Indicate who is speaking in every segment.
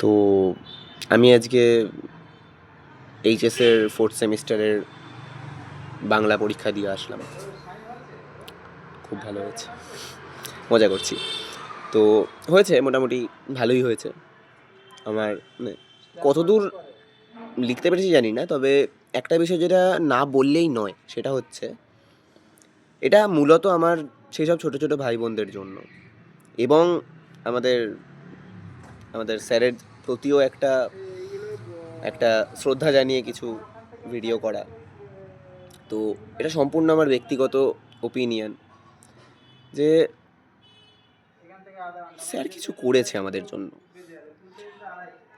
Speaker 1: তো আমি আজকে এইচএসের 4th সেমিস্টারের বাংলা পরীক্ষা দিয়ে আসলাম। খুব ভালো হয়েছে, মজা করছি। তো হয়েছে, মোটামুটি ভালোই হয়েছে। আমার মানে কতদূর লিখতে পেরেছি জানি না, তবে একটা বিষয় যেটা না বললেই নয়, সেটা হচ্ছে এটা মূলত আমার সেই সব ছোটো ছোটো ভাই বোনদের জন্য, এবং আমাদের আমাদের স্যারের প্রতিও একটা একটা শ্রদ্ধা জানিয়ে কিছু ভিডিও করা। তো এটা সম্পূর্ণ আমার ব্যক্তিগত ওপিনিয়ন যে স্যার কিছু করেছে আমাদের জন্য,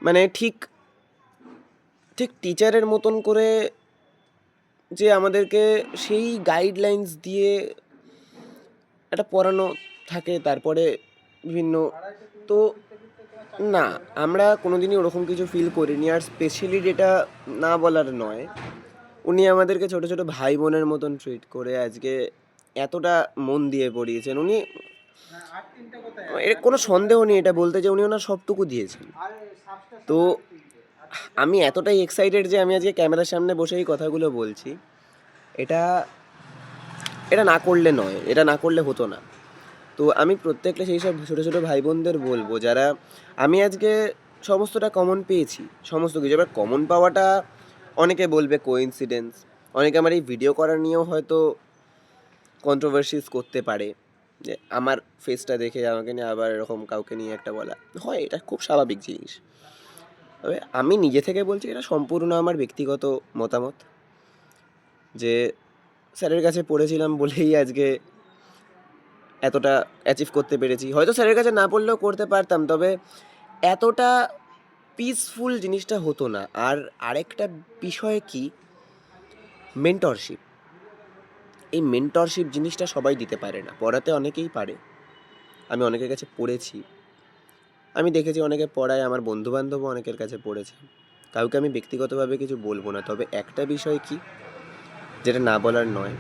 Speaker 1: মানে ঠিক ঠিক টিচারের মতন করে যে আমাদেরকে সেই গাইডলাইন্স দিয়ে একটা পড়ানো থাকে, তারপরে বিভিন্ন, তো না, আমরা কোনোদিনই ওরকম কিছু ফিল করিনি। আর স্পেশালি যেটা না বলার নয়, উনি আমাদেরকে ছোটো ছোটো ভাই বোনের মতন ট্রিট করে আজকে এতটা মন দিয়ে পড়িয়েছেন। উনি, এর কোনো সন্দেহ নেই এটা বলতে যে উনি ওনার সবটুকু দিয়েছেন। তো আমি এতটাই এক্সাইটেড যে আমি আজকে ক্যামেরার সামনে বসে এই কথাগুলো বলছি। এটা এটা না করলে নয়, এটা না করলে হতো না। তো আমি প্রত্যেকটা সেই সব ছোটো ছোটো ভাই বোনদের বলবো, যারা, আমি আজকে সমস্তটা কমন পেয়েছি, সমস্ত কিছু। এবার কমন পাওয়াটা অনেকে বলবে কোইন্সিডেন্স, অনেকে আমার এই ভিডিও করা নিয়েও হয়তো কন্ট্রোভার্সিস করতে পারে, যে আমার ফেসটা দেখে আমাকে নিয়ে আবার এরকম কাউকে নিয়ে একটা বলা হয়, এটা খুব স্বাভাবিক জিনিস। তবে আমি নিজে থেকে বলছি, এটা সম্পূর্ণ আমার ব্যক্তিগত মতামত, যে স্যারের কাছে পড়েছিলাম বলেই আজকে এতটা অ্যাচিভ করতে পেরেছি। হয়তো স্যারের কাছে না পড়লেও করতে পারতাম, তবে এতটা পিসফুল জিনিসটা হতো না। আর আরেকটা বিষয় কি, মেন্টরশিপ। এই মেন্টরশিপ জিনিসটা সবাই দিতে পারে না, পড়াতে অনেকেই পারে। আমি অনেকের কাছে পড়েছি, আমি দেখেছি অনেকে পড়ায়, আমার বন্ধুবান্ধবও অনেকের কাছে পড়েছে। কাউকে আমি ব্যক্তিগতভাবে কিছু বলবো না, তবে একটা বিষয় কি, যেটা না বলার নয়,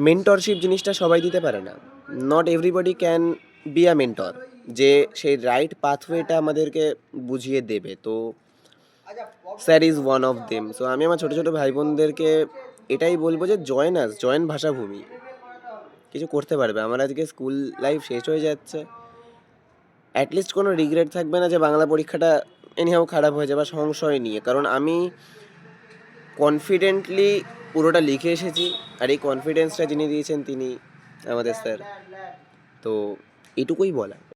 Speaker 1: মেন্টরশিপ জিনিসটা সবাই দিতে পারে না। Not everybody can be a mentor, যে সেই রাইট পাথওয়েটা আমাদেরকে বুঝিয়ে দেবে। তো sir is one of them. So আমি আমার ছোটো ছোটো ভাই বোনদেরকে এটাই বলবো যে জয়েন ভাষাভূমি, কিছু করতে পারবে। আমার আজকে স্কুল লাইফ শেষ হয়ে যাচ্ছে, অ্যাটলিস্ট কোনো রিগ্রেট থাকবে না যে বাংলা পরীক্ষাটা এনিহাও খারাপ হয়েছে বা সংশয় নিয়ে, কারণ আমি কনফিডেন্টলি পুরোটা লিখে এসেছি। আর এই কনফিডেন্সটা যিনি দিয়েছেন তিনি আমাদের স্যার। তো এটুকুই বলা।